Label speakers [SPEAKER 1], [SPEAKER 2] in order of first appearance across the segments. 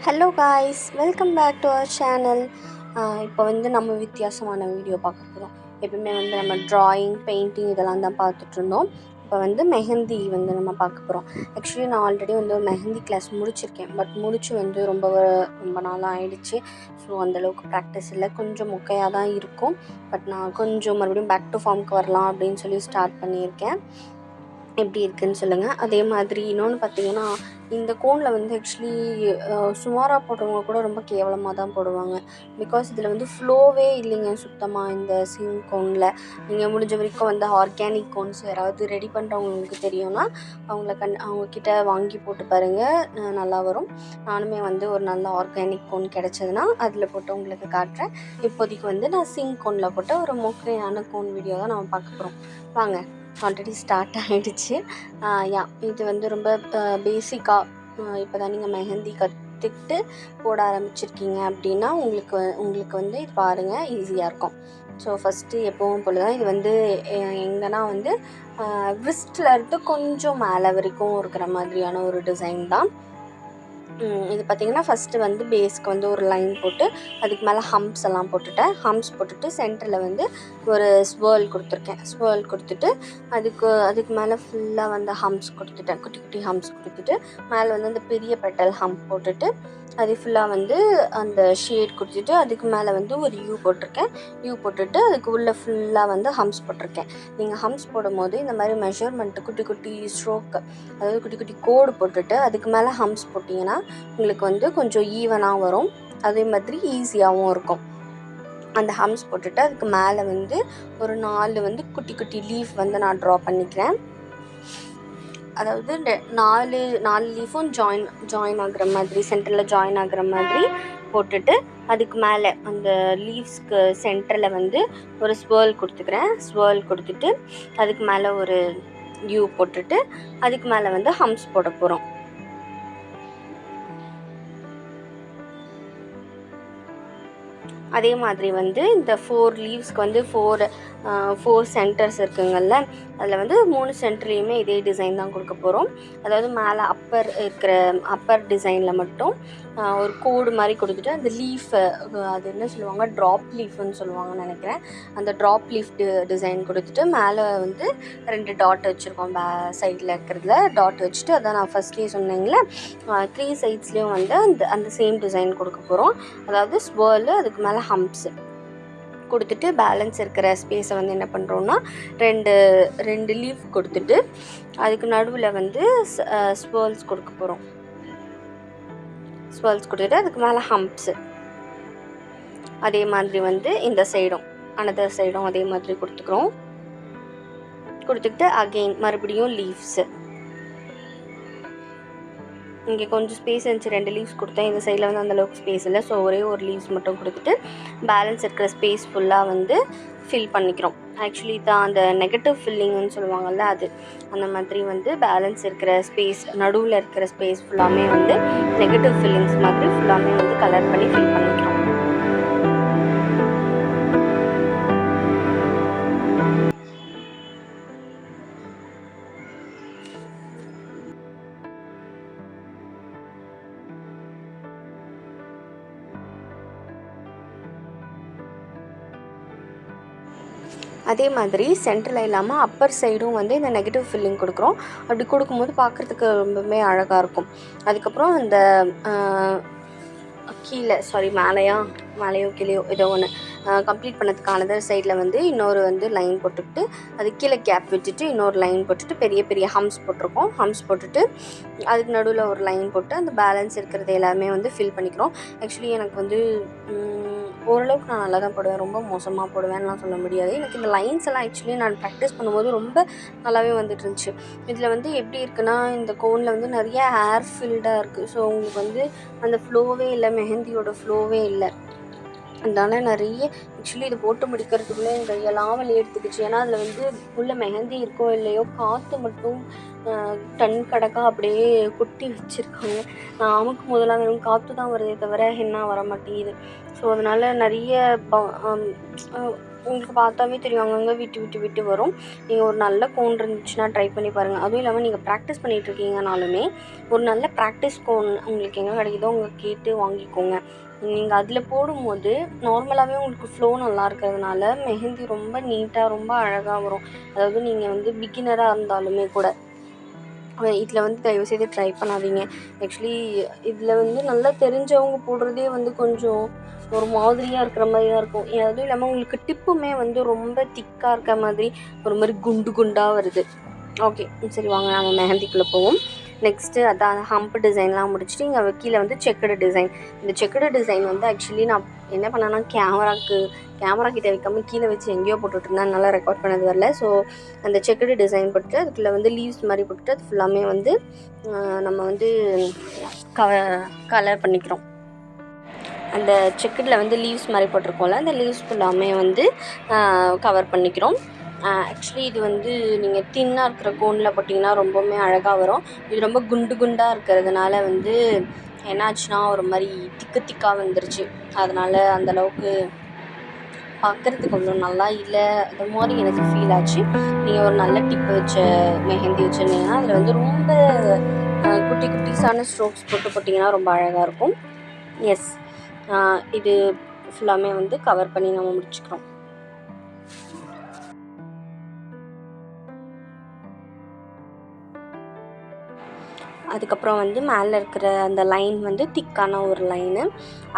[SPEAKER 1] Hello guys, welcome back to our channel. இப்போ நம்ம வித்தியாசமான வீடியோ பார்க்க போகிறோம். எப்பவுமே நம்ம ட்ராயிங், பெயிண்டிங் இதெல்லாம் தான் பார்த்துட்ருந்தோம். இப்போ மெஹந்தி நம்ம பார்க்க போகிறோம். ஆக்சுவலி நான் ஆல்ரெடி மெஹந்தி கிளாஸ் முடிச்சிருக்கேன். பட் முடிச்சு ரொம்ப நாளாக ஆயிடுச்சு. ஸோ அந்தளவுக்கு ப்ராக்டிஸ் இல்லை, கொஞ்சம் மொக்கையாக தான் இருக்கும். பட் நான் கொஞ்சம் மறுபடியும் பேக் டு ஃபார்முக்கு வரலாம் அப்படின்னு சொல்லி ஸ்டார்ட் பண்ணியிருக்கேன். எப்படி இருக்குதுன்னு சொல்லுங்கள். அதே மாதிரி இன்னொன்று பார்த்தீங்கன்னா, இந்த கோனில் ஆக்சுவலி சுமாராக போடுறவங்க கூட ரொம்ப கேவலமாக தான் போடுவாங்க. பிகாஸ் இதில் ஃப்ளோவே இல்லைங்க சுத்தமாக. இந்த சிங் கோனில் நீங்கள் முடிஞ்ச வரைக்கும் ஆர்கானிக் கோன்ஸ் யாராவது ரெடி பண்ணுறவங்களுக்கு தெரியும்னா அவங்கக்கிட்ட வாங்கி போட்டு பாருங்கள், நல்லா வரும். நானுமே ஒரு நல்ல ஆர்கானிக் கோன் கிடச்சதுன்னா அதில் போட்டு உங்களுக்கு காட்டுறேன். இப்போதைக்கு நான் சிங் கோனில் போட்ட ஒரு மொக்கையான கோன் வீடியோ தான் நம்ம பார்க்க போகிறோம். வாங்க. ஆல்ரெடி ஸ்டார்ட் ஆகிடுச்சு. இது ரொம்ப பேசிக்காக இப்போ தான் நீங்கள் மெஹந்தி கற்றுக்கிட்டு போட ஆரம்பிச்சிருக்கீங்க அப்படின்னா உங்களுக்கு இது பாருங்கள், ஈஸியாக இருக்கும். ஸோ ஃபஸ்ட்டு எப்பவும் போல் தான் இது எங்கன்னா விஸ்டில் இருந்து கொஞ்சம் மேலே வரைக்கும் இருக்கிற மாதிரியான ஒரு டிசைன் தான். இது பார்த்திங்கன்னா ஃபஸ்ட்டு பேஸ்க்கு ஒரு லைன் போட்டு அதுக்கு மேலே ஹம்ப்ஸ் எல்லாம் போட்டுட்டேன். ஹம்ப்ஸ் போட்டுட்டு சென்டரில் ஒரு ஸ்வேர்ல் கொடுத்துருக்கேன். ஸ்வேர்ல் கொடுத்துட்டு அதுக்கு மேலே ஃபுல்லாக ஹம்ப்ஸ் கொடுத்துட்டேன். குட்டி குட்டி ஹம்ப்ஸ் கொடுத்துட்டு மேலே அந்த பெரிய பெட்டல் ஹம்ப் போட்டுட்டு அது ஃபுல்லாக அந்த ஷேட் கொடுத்துட்டு அதுக்கு மேலே ஒரு யூ போட்டிருக்கேன். யூ போட்டுட்டு அதுக்கு உள்ளே ஃபுல்லாக ஹம்ப்ஸ் போட்டிருக்கேன். நீங்கள் ஹம்ப்ஸ் போடும்போது இந்த மாதிரி மெஷர்மெண்ட்டு குட்டி குட்டி ஸ்ட்ரோக்கு, அதாவது குட்டி குட்டி கோடு போட்டுட்டு அதுக்கு மேலே ஹம்ப்ஸ் போட்டிங்கன்னா உங்களுக்கு கொஞ்சம் ஈவனாக வரும். அதே மாதிரி ஈஸியாகவும் இருக்கும். அந்த ஹம்ப்ஸ் போட்டுட்டு அதுக்கு மேலே ஒரு 4 குட்டி குட்டி லீஃப் நான் ட்ரா பண்ணிக்கிறேன். அதாவது 4 லீஃபும் ஜாயின் ஆகுற மாதிரி, சென்டரில் ஜாயின் ஆகுற மாதிரி போட்டுட்டு அதுக்கு மேலே அந்த லீவ்ஸ்க்கு சென்டரில் ஒரு ஸ்வேர்ல் கொடுத்துக்கிறேன். ஸ்வேர்ல் கொடுத்துட்டு அதுக்கு மேலே ஒரு யூ போட்டுட்டு அதுக்கு மேலே ஹம்ப்ஸ் போட போகிறோம். அதே மாதிரி இந்த 4 லீவ்ஸ்க்கு 4 சென்டர்ஸ் இருக்குங்கள்ல, அதில் 3 சென்டர்லேயுமே இதே டிசைன் தான் கொடுக்க போகிறோம். அதாவது மேலே அப்பர் டிசைனில் மட்டும் ஒரு கோடு மாதிரி கொடுத்துட்டு அந்த லீஃப், அது என்ன சொல்லுவாங்க, ட்ராப் லீஃப்னு சொல்லுவாங்கன்னு நினைக்கிறேன். அந்த ட்ராப் லீஃப் டிசைன் கொடுத்துட்டு மேலே 2 டாட் வச்சுருக்கோம். சைடில் இருக்கிறதுல டாட் வச்சுட்டு, அதான் நான் ஃபஸ்ட்லேயே சொன்னீங்களே 3 சைட்ஸ்லேயும் அந்த சேம் டிசைன் கொடுக்க போகிறோம். அதாவது ஸ்வேர்லு, அதுக்கு மேலே ஹம்ப்ஸு கொடுத்துட்டு பேலன்ஸ் இருக்கிற ஸ்பேஸை என்ன பண்ணுறோன்னா 2 லீஃப் கொடுத்துட்டு அதுக்கு நடுவில் ஸ்வேர்ல்ஸ் கொடுக்க போகிறோம். ஸ்வேர்ல்ஸ் கொடுத்துட்டு அதுக்கு மேலே ஹம்ப்ஸு. அதே மாதிரி இந்த சைடும் அனதர் சைடும் அதே மாதிரி கொடுத்துக்கிறோம். கொடுத்துக்கிட்டு அகெயின் மறுபடியும் லீவ்ஸு. இங்கே கொஞ்சம் ஸ்பேஸ் இருந்துச்சு, 2 லீவ்ஸ் கொடுத்தேன். இந்த சைடில் அந்தளவுக்கு ஸ்பேஸ் இல்லை. ஸோ ஒரே ஒரு லீவ்ஸ் மட்டும் கொடுத்துட்டு பேலன்ஸ் இருக்கிற ஸ்பேஸ் ஃபுல்லாக ஃபில் பண்ணிக்கிறோம். ஆக்சுவலி தான் அந்த நெகட்டிவ் ஃபில்லிங்னு சொல்லுவாங்கள்ல, அது அந்த மாதிரி பேலன்ஸ் இருக்கிற ஸ்பேஸ், நடுவில் இருக்கிற ஸ்பேஸ் ஃபுல்லாமே நெகட்டிவ் ஃபில்லிங்ஸ் மாதிரி ஃபுல்லாமே கலர் பண்ணி ஃபில் பண்ணிக்கிறோம். அதே மாதிரி சென்டரில் இல்லாமல் அப்பர் சைடும் இந்த நெகட்டிவ் ஃபில்லிங் கொடுக்குறோம். அப்படி கொடுக்கும்போது பார்க்குறதுக்கு ரொம்பவுமே அழகாக இருக்கும். அதுக்கப்புறம் இந்த மேலேயோ கீழேயோ ஏதோ ஒன்று கம்ப்ளீட் பண்ணதுக்கானது சைடில் இன்னொரு லைன் போட்டுக்கிட்டு அது கீழே கேப் விட்டுட்டு இன்னொரு லைன் போட்டுட்டு பெரிய பெரிய ஹம்ப்ஸ் போட்டிருக்கோம். ஹம்ப்ஸ் போட்டுட்டு அதுக்கு நடுவில் ஒரு லைன் போட்டு அந்த பேலன்ஸ் இருக்கிறது எல்லாமே ஃபில் பண்ணிக்கிறோம். ஆக்சுவலி எனக்கு ஓரளவுக்கு நான் நல்லா தான் போடுவேன், ரொம்ப மோசமாக போடுவேன்லாம் சொல்ல முடியாது. எனக்கு இந்த லைன்ஸ் எல்லாம் ஆக்சுவலி நான் ப்ராக்டிஸ் பண்ணும்போது ரொம்ப நல்லாவே இருந்துச்சு. இதில் எப்படி இருக்குன்னா, இந்த கோனில் நிறைய ஏர் ஃபில்டாக இருக்குது. ஸோ உங்களுக்கு அந்த ஃப்ளோவே இல்லை, மெஹந்தியோட ஃப்ளோவே இல்லை. அதனால் நிறைய ஆக்சுவலி இது போட்டு முடிக்கிறதுக்குள்ளே என் கையெல்லாம் வலி எடுத்துக்கிச்சு. ஏன்னா அதில் உள்ள மெஹந்தி இருக்கோ இல்லையோ காற்று மட்டும் டன் கணக்காக அப்படியே கொட்டி வச்சுருக்காங்க. நான் அமுக்கும் போதெல்லாம் வெறும் காற்று தான் வருதே தவிர ஹென்னா வர மாட்டேங்குது. ஸோ அதனால் நிறைய உங்களுக்கு பார்த்தாவே தெரியும் அங்கங்கே விட்டு விட்டு விட்டு வரும். நீங்கள் ஒரு நல்ல கோன் இருந்துச்சுன்னா ட்ரை பண்ணி பாருங்கள். அதுவும் இல்லாமல் நீங்கள் ப்ராக்டிஸ் பண்ணிகிட்ருக்கீங்கனாலுமே ஒரு நல்ல ப்ராக்டிஸ் கோன் உங்களுக்கு எங்கே கிடைக்குதோ அங்கே கேட்டு வாங்கிக்கோங்க. நீங்கள் அதில் போடும்போது நார்மலாகவே உங்களுக்கு ஃப்ளோ நல்லா இருக்கிறதுனால மெஹந்தி ரொம்ப நீட்டாக ரொம்ப அழகாக வரும். அதாவது நீங்கள் வந்து பிகினராக இருந்தாலுமே கூட இதில் வந்து தயவுசெய்து ட்ரை பண்ணாதீங்க. ஆக்சுவலி இதில் வந்து நல்லா தெரிஞ்சவங்க போடுறதே வந்து கொஞ்சம் ஒரு மாதிரியாக இருக்கிற மாதிரி தான் இருக்கும். அதுவும் இல்லாமல் உங்களுக்கு டிப்புமே வந்து ரொம்ப திக்காக இருக்க மாதிரி ஒரு மாதிரி குண்டு குண்டாக வருது. ஓகே, சரி வாங்க நம்ம மெஹந்திக்குள்ளே போவோம். நெக்ஸ்ட்டு அதான் ஹம்ப் டிசைன்லாம் முடிச்சுட்டு இங்கே கீழே வந்து செக்குடு டிசைன். இந்த செக்குடு டிசைன் வந்து ஆக்சுவலி நான் என்ன பண்ணேன்னா கேமரா கிட்டே வைக்காமல் கீழே வச்சு எங்கேயோ போட்டுட்ருந்தேன், அதனால ரெக்கார்ட் பண்ணது வரல. ஸோ அந்த செக்குடு டிசைன் போட்டுட்டு அதுக்குள்ளே வந்து லீவ்ஸ் மாதிரி போட்டுட்டு அது ஃபுல்லாமே வந்து நம்ம வந்து கலர் பண்ணிக்கிறோம். அந்த செக்குடில் வந்து லீவ்ஸ் மாதிரி போட்டிருக்கோம்ல, அந்த லீவ்ஸ் ஃபுல்லாமே வந்து கவர் பண்ணிக்கிறோம். ஆக்சுவலி இது வந்து நீங்கள் தின்னாக இருக்கிற கோனில் போட்டிங்கன்னா ரொம்பவுமே அழகாக வரும். இது ரொம்ப குண்டு குண்டாக இருக்கிறதுனால வந்து என்னாச்சுன்னா ஒரு மாதிரி திக்காக வந்துருச்சு. அதனால் அந்தளவுக்கு பார்க்குறதுக்கு அவ்வளோ நல்லா இல்லை, அது மாதிரி எனக்கு ஃபீல் ஆச்சு. நீங்கள் ஒரு நல்ல டிப்பு வச்ச மெஹந்தி வச்சுருந்தீங்கன்னா அதில் வந்து ரொம்ப குட்டி குட்டிஸான ஸ்ட்ரோக்ஸ் போட்டிங்கன்னா ரொம்ப அழகாக இருக்கும். எஸ், இது ஃபுல்லாமே வந்து கவர் பண்ணி நம்ம முடிச்சுக்கிறோம். அதுக்கப்புறம் வந்து மேலே இருக்கிற அந்த லைன் வந்து திக்கான ஒரு லைனு.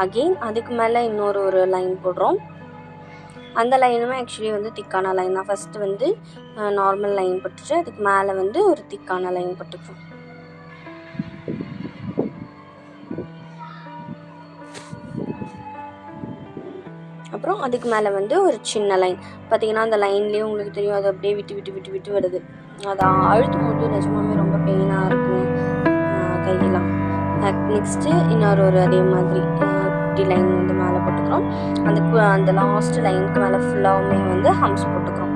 [SPEAKER 1] அகெயின் அதுக்கு மேலே ஒரு லைன் போடுறோம். அந்த லைனுமே ஆக்சுவலி வந்து திக்கான லைன் தான். ஃபஸ்ட்டு வந்து நார்மல் லைன் போட்டுட்டு அதுக்கு மேலே வந்து ஒரு திக்கான லைன் போட்டுக்கிறோம். அப்புறம் அதுக்கு மேலே வந்து ஒரு சின்ன லைன். பார்த்திங்கன்னா அந்த லைன்லேயே உங்களுக்கு தெரியும், அது அப்படியே விட்டு விட்டு விட்டு விட்டு வருது. அதை அழுத்தும் போது நிஜமாவே ரொம்ப பெயினாக இருக்கும் கையெல்லாம். நெக்ஸ்ட்டு ஒரு அதே மாதிரி குட்டி லைன் வந்து மேலே போட்டுக்கிறோம். அந்த லாஸ்ட் லைனுக்கு மேலே ஃபுல்லாகவுமே வந்து ஹம்ப்ஸ் போட்டுக்கிறோம்.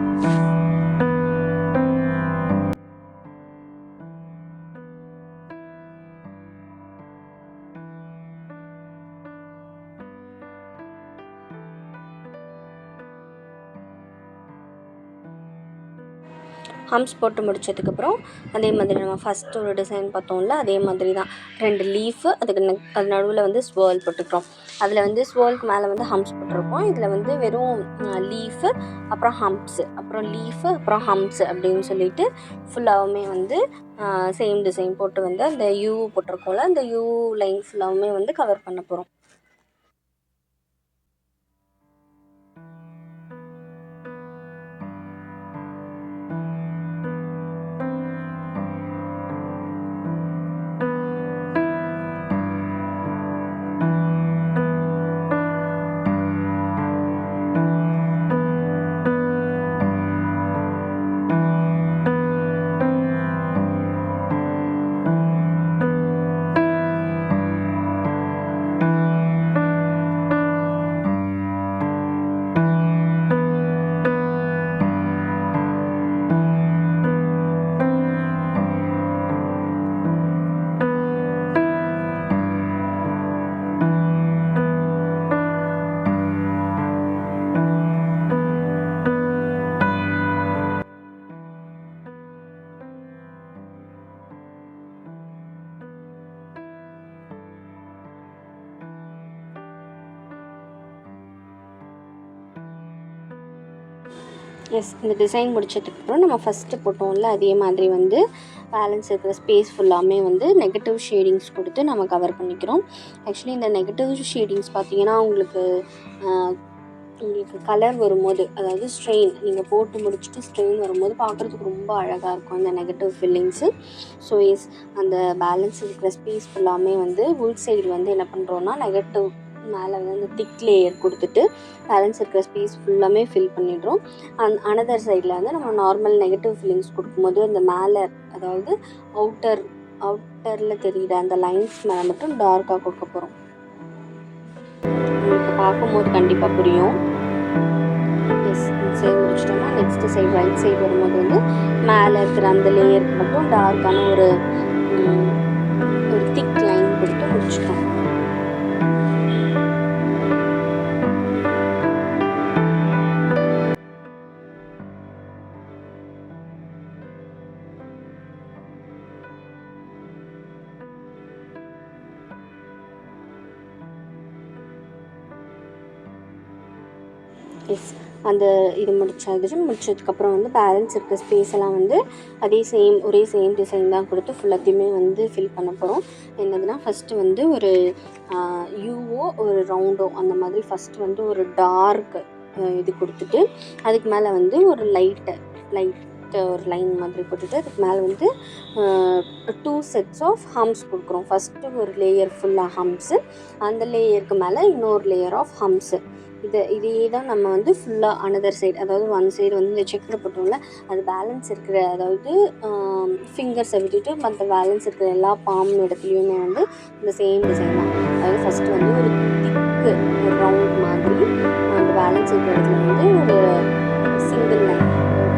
[SPEAKER 1] ஹம்ப்ஸ் போட்டு முடித்ததுக்கப்புறம் அதே மாதிரி நம்ம ஃபஸ்ட்டு ஒரு டிசைன் பார்த்தோம்ல, அதே மாதிரி தான் 2 லீஃபு, அது நடுவில் வந்து ஸ்வேர்ல் போட்டுக்கிறோம். அதில் வந்து ஸ்வேர்லுக்கு மேலே வந்து ஹம்ப்ஸ் போட்டிருக்கோம். இதில் வந்து வெறும் லீஃபு அப்புறம் ஹம்ப்ஸு அப்புறம் லீஃபு அப்புறம் ஹம்ப்ஸு அப்படின்னு சொல்லிட்டு ஃபுல்லாகவுமே வந்து சேம் டிசைன் போட்டு வந்து அந்த யூ போட்டிருக்கோம்ல, அந்த யூ லைன் ஃபுல்லாகவுமே வந்து கவர் பண்ண போகிறோம். எஸ், இந்த டிசைன் முடித்ததுக்கப்புறம் நம்ம ஃபஸ்ட்டு போட்டோம்ல அதே மாதிரி வந்து பேலன்ஸ் இருக்கிற ஸ்பேஸ் ஃபுல்லாமே வந்து நெகட்டிவ் ஷேடிங்ஸ் கொடுத்து நம்ம கவர் பண்ணிக்கிறோம். ஆக்சுவலி இந்த நெகட்டிவ் ஷேடிங்ஸ் பார்த்திங்கன்னா உங்களுக்கு கலர் வரும்போது, அதாவது ஸ்ட்ரெயின் நீங்கள் போட்டு முடிச்சுட்டு ஸ்ட்ரெயின் வரும்போது பார்க்குறதுக்கு ரொம்ப அழகாக இருக்கும் இந்த நெகட்டிவ் ஃபில்லிங்ஸு. ஸோ எஸ், அந்த பேலன்ஸ் இருக்கிற ஸ்பேஸ் ஃபுல்லாமே வந்து உள் சைடு வந்து என்ன பண்ணுறோன்னா நெகட்டிவ் மேலே வந்து அந்த திக் லேயர் கொடுத்துட்டு பேலன்ஸ் இருக்கிற ஸ்பேஸ் ஃபுல்லாமே ஃபில் பண்ணிடுறோம். அனதர் சைடில் வந்து நம்ம நார்மல் நெகட்டிவ் ஃபில்லிங்ஸ் கொடுக்கும்போது அந்த மேலே, அதாவது அவுட்டரில் தெரியுற அந்த லைன்ஸ் மேலே மட்டும் டார்க்காக கொடுக்க போகிறோம். உங்களுக்கு பார்க்கும்போது கண்டிப்பாக புரியும். எஸ், இந்த சைடு முடிச்சிட்டோம்னா நெக்ஸ்ட்டு சைடு ரைட் சைடு வரும்போது வந்து மேலே இருக்கிற அந்த லேயருக்கு மட்டும் டார்க்கான ஒரு திக் லைன் கொடுத்து முடிச்சிட்டோம். எஸ், அந்த இது முடிச்சதுக்கப்புறம் வந்து பேலன்ஸ் இருக்க ஸ்பேஸ் எல்லாம் வந்து ஒரே சேம் டிசைன் தான் கொடுத்து ஃபுல்லாத்தையுமே வந்து ஃபில் பண்ண போகிறோம். என்னதுன்னா ஃபஸ்ட்டு வந்து ஒரு யூவோ ஒரு ரவுண்டோ அந்த மாதிரி ஃபஸ்ட்டு வந்து ஒரு டார்க் இது கொடுத்துட்டு அதுக்கு மேலே வந்து ஒரு லைட்டு ஒரு லைன் மாதிரி போட்டுட்டு அதுக்கு மேலே வந்து 2 sets ஆஃப் ஹம்ஸ் கொடுக்குறோம். ஃபஸ்ட்டு ஒரு லேயர் ஃபுல்லாக ஹம்ஸு, அந்த லேயருக்கு மேலே இன்னொரு லேயர் ஆஃப் ஹம்ஸு. இதே தான் நம்ம வந்து ஃபுல்லாக அனதர் சைடு, அதாவது ஒன் சைடு வந்து இந்த செக்கில் போட்டோம்ல அது பேலன்ஸ் இருக்கிற, அதாவது ஃபிங்கர்ஸை விட்டுட்டு மற்ற பேலன்ஸ் இருக்கிற எல்லா பாம் இடத்துலையுமே வந்து இந்த சேம் டிசைன் தான். அதாவது ஃபஸ்ட்டு வந்து ஒரு திக்கு ஒரு ரவுண்ட் மாதிரி அந்த பேலன்ஸ் இருக்கிற இடத்துல வந்து ஒரு சிங்கிள் லைன்,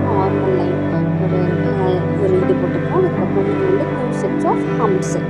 [SPEAKER 1] நார்மல் லைன் ஒரு இது போட்டுக்கிறோம். அதுக்கப்புறம் வந்து 2 sets ஆஃப் ஹம்ஸு.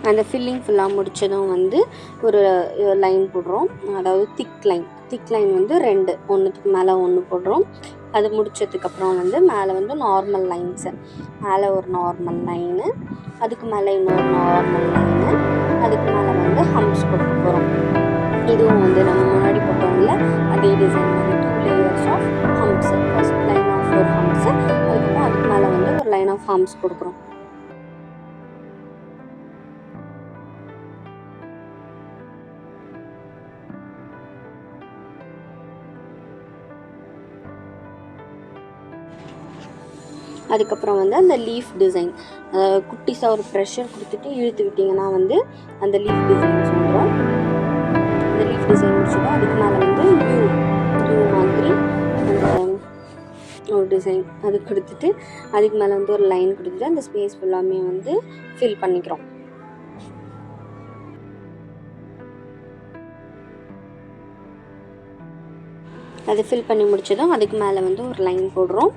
[SPEAKER 1] அந்த ஃபில்லிங் ஃபுல்லாக முடித்ததும் வந்து ஒரு லைன் போடுறோம், அதாவது திக் லைன் வந்து 2 ஒன்றுத்துக்கு மேலே ஒன்று போடுறோம். அது முடித்ததுக்கப்புறம் வந்து மேலே வந்து நார்மல் லைன்ஸு, மேலே ஒரு நார்மல் லைனு, அதுக்கு மேலே இன்னொரு நார்மல் லைனு, அதுக்கு மேலே வந்து ஹம்ஸ் கொடுக்க போகிறோம். இதுவும் வந்து நம்ம முன்னாடி போட்டோம்ல அதே டிசைன் வந்து 2 layers of hems. First line of ஒரு ஹம்ஸு, அதுக்கப்புறம் அதுக்கு மேலே வந்து ஒரு லைன் ஆஃப் ஹம்ஸ் கொடுக்குறோம். அதுக்கப்புறம் வந்து அந்த லீஃப் டிசைன், குட்டிஸாக ஒரு ப்ரெஷர் கொடுத்துட்டு இழுத்து விட்டிங்கன்னா வந்து அந்த லீஃப் டிசைன்ஸ் வந்துடும். அந்த லீஃப் டிசைன் முடிச்சதும் அதுக்கு மேலே வந்து யூ மாதிரி அந்த ஒரு டிசைன் அது கொடுத்துட்டு அதுக்கு மேலே வந்து ஒரு லைன் கொடுத்துட்டு அந்த ஸ்பேஸ் ஃபுல்லாமே வந்து ஃபில் பண்ணிக்கிறோம். அது ஃபில் பண்ணி முடிச்சதும் அதுக்கு மேலே வந்து ஒரு லைன் போடுறோம்.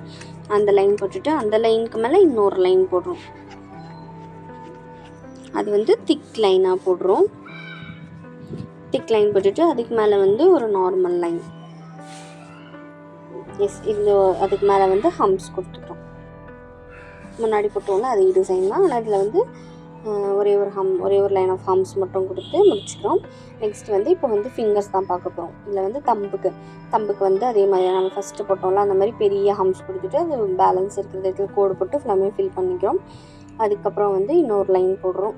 [SPEAKER 1] அந்த லைன் போட்டுட்டு அந்த லைனுக்கு மேலே இன்னொரு லைன் போடுறோம். அது வந்து திக் லைனாக போடுறோம். திக் லைன் போட்டுட்டு அதுக்கு மேலே வந்து ஒரு நார்மல் லைன். எஸ், இது அதுக்கு மேலே வந்து ஹம்ஸ் கொடுத்துட்டோம். முன்னாடி போட்டோம்ல அதே டிசைன் தான், ஆனால் இதில் வந்து ஒரே ஒரு லைன் ஆஃப் ஹம்ஸ் மட்டும் கொடுத்து முடிச்சுக்கிறோம். நெக்ஸ்ட் வந்து இப்போ வந்து ஃபிங்கர்ஸ் தான் பார்க்க போகிறோம். இதில் வந்து தம்புக்கு வந்து அதே மாதிரி நம்ம ஃபஸ்ட்டு போட்டோம்ல அந்த மாதிரி பெரிய ஹம்ஸ் கொடுத்துட்டு அது பேலன்ஸ் இருக்கிற இடத்துல கோடு போட்டு ஃபுல்லாமே ஃபில் பண்ணிக்கிறோம். அதுக்கப்புறம் வந்து இன்னொரு லைன் போடுறோம்.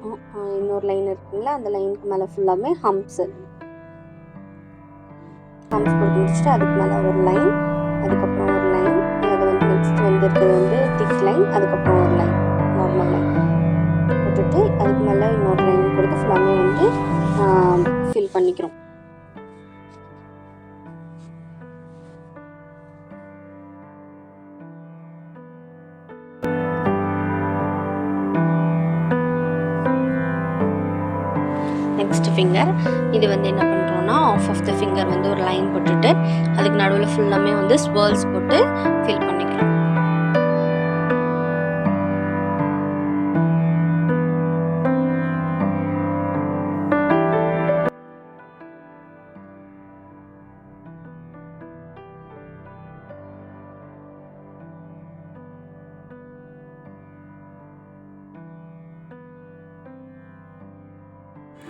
[SPEAKER 1] இன்னொரு லைன் இருக்குங்களா, அந்த லைனுக்கு மேலே ஃபுல்லாமே ஹம்ஸ் கொடுத்து முடிச்சுட்டு அதுக்கு மேலே ஒரு லைன், அதுக்கப்புறம் ஒரு லைன், அது வந்து நெக்ஸ்ட் வந்து இருக்கிறது வந்து திக் லைன், அதுக்கப்புறம் ஒரு லைன் நார்மல் லைன் போட்டுட்டு அதுக்கு மேலே இன்னொரு லைன் கொடுத்து ஃபுல்லாமே வந்து ஃபில் பண்ணிக்கிறோம். நெக்ஸ்ட் ஃபிங்கர், இது வந்து என்ன பண்ணுறோன்னா ஆஃப் த ஃபிங்கர் வந்து ஒரு லைன் போட்டுட்டு அதுக்கு நடுவில் ஃபுல்லாமே வந்து ஸ்வர்ல்ஸ் போட்டு ஃபில் பண்ணிக்கிறோம்.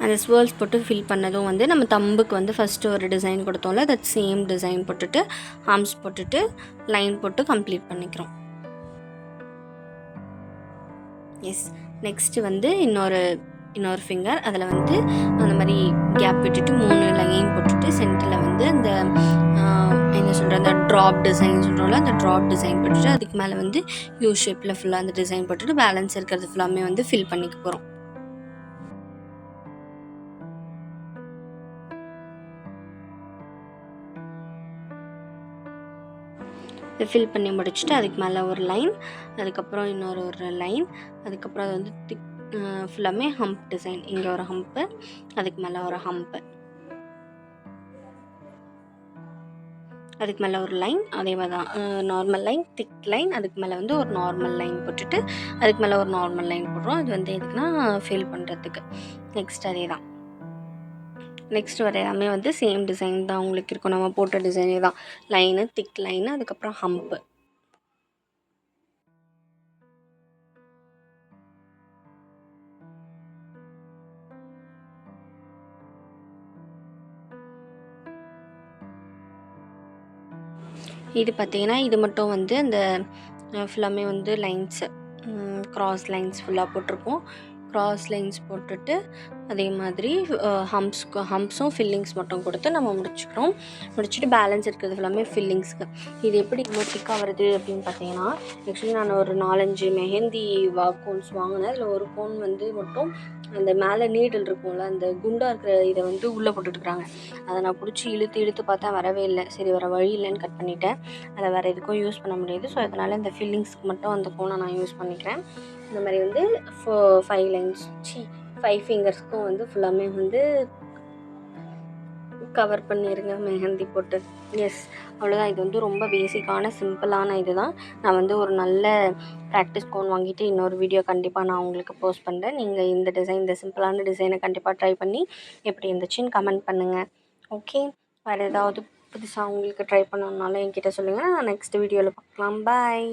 [SPEAKER 1] அந்த ஸ்வர்ல்ஸ் போட்டு ஃபில் பண்ணதும் வந்து நம்ம தம்புக்கு வந்து ஃபஸ்ட்டு ஒரு டிசைன் கொடுத்தோம்ல, தட் சேம் டிசைன் போட்டுட்டு ஆர்ம்ஸ் போட்டுட்டு லைன் போட்டு கம்ப்ளீட் பண்ணிக்கிறோம். எஸ், நெக்ஸ்ட்டு வந்து இன்னொரு ஃபிங்கர், அதில் வந்து அந்த மாதிரி கேப் விட்டுட்டு 3 லைன் போட்டுட்டு சென்டரில் வந்து அந்த என்ன சொல்கிற அந்த ட்ராப் டிசைன் சொல்கிறோம்ல, அந்த ட்ராப் டிசைன் போட்டுட்டு அதுக்கு மேலே வந்து யூ ஷேப்பில் ஃபுல்லாக அந்த டிசைன் போட்டுட்டு பேலன்ஸ் இருக்கிறது ஃபுல்லாமே வந்து ஃபில் பண்ணிக்க போகிறோம். இதை ஃபில் பண்ணி முடிச்சுட்டு அதுக்கு மேலே ஒரு லைன், அதுக்கப்புறம் ஒரு லைன், அதுக்கப்புறம் அது வந்து திக் ஃபுல்லாமே ஹம்ப் டிசைன். இங்கே ஒரு ஹம்ப்பு, அதுக்கு மேலே ஒரு ஹம்ப்பு, அதுக்கு மேலே ஒரு லைன், அதே மாதிரி தான் நார்மல் லைன், திக் லைன், அதுக்கு மேலே வந்து ஒரு நார்மல் லைன் போட்டுட்டு அதுக்கு மேலே ஒரு நார்மல் லைன் போடுறோம். அது வந்து எதுக்குன்னா ஃபில் பண்ணுறதுக்கு. நெக்ஸ்ட் அதே தான், நெக்ஸ்ட் வர எல்லாமே வந்து சேம் டிசைன் தான் உங்களுக்கு இருக்கும். நம்ம போட்ட டிசைனே தான், லைனு, திக் லைனு, அதுக்கப்புறம் ஹம்ப்பு. இது பார்த்திங்கன்னா இது மட்டும் வந்து இந்த ஃபுல்லாமே வந்து லைன்ஸு, க்ராஸ் லைன்ஸ் ஃபுல்லாக போட்டிருக்கோம். க்ராஸ் லைன்ஸ் போட்டுட்டு அதே மாதிரி ஹம்ப்ஸும் ஃபில்லிங்ஸ் மட்டும் கொடுத்து நம்ம முடிச்சுட்டு பேலன்ஸ் இருக்கிறது ஃபுல்லாமே ஃபில்லிங்ஸ்க்கு. இது எப்படி இவ்வளோ திக்காக வருது அப்படின்னு பார்த்தீங்கன்னா, ஆக்சுவலி நான் ஒரு 4-5 மெஹந்தி கோன்ஸ் வாங்கினேன். அதில் ஒரு கோன் வந்து மட்டும் அந்த மேலே நீடில் இருக்கும்ல, அந்த குண்டாக இருக்கிற இதை வந்து உள்ளே போட்டுட்டுருக்காங்க. அதை நான் பிடிச்சி இழுத்து பார்த்தா வரவே இல்லை. சரி வேறு வழி இல்லைன்னு கட் பண்ணிவிட்டேன். அதை வேறு எதுக்கும் யூஸ் பண்ண முடியாது. ஸோ அதனால் இந்த ஃபில்லிங்ஸ்க்கு மட்டும் அந்த கோனை நான் யூஸ் பண்ணிக்கிறேன். இந்த மாதிரி வந்து 5 ஃபிங்கர்ஸ்க்கும் வந்து ஃபுல்லாமே வந்து கவர் பண்ணிடுங்க மெஹந்தி போட்டு. எஸ், அவ்வளோதான். இது வந்து ரொம்ப பேசிக்கான சிம்பிளான இது தான். நான் வந்து ஒரு நல்ல ப்ராக்டிஸ் கோன் வாங்கிட்டு இன்னொரு வீடியோ கண்டிப்பாக நான் உங்களுக்கு போஸ்ட் பண்ணுறேன். நீங்கள் இந்த சிம்பிளான டிசைனை கண்டிப்பாக ட்ரை பண்ணி எப்படி இருந்துச்சுன்னு கமெண்ட் பண்ணுங்கள். ஓகே, வேறு ஏதாவது புதுசாக உங்களுக்கு ட்ரை பண்ணணுன்னாலும் என்கிட்ட சொல்லுங்கள். நான் நெக்ஸ்ட் வீடியோவில் பார்க்கலாம். பாய்.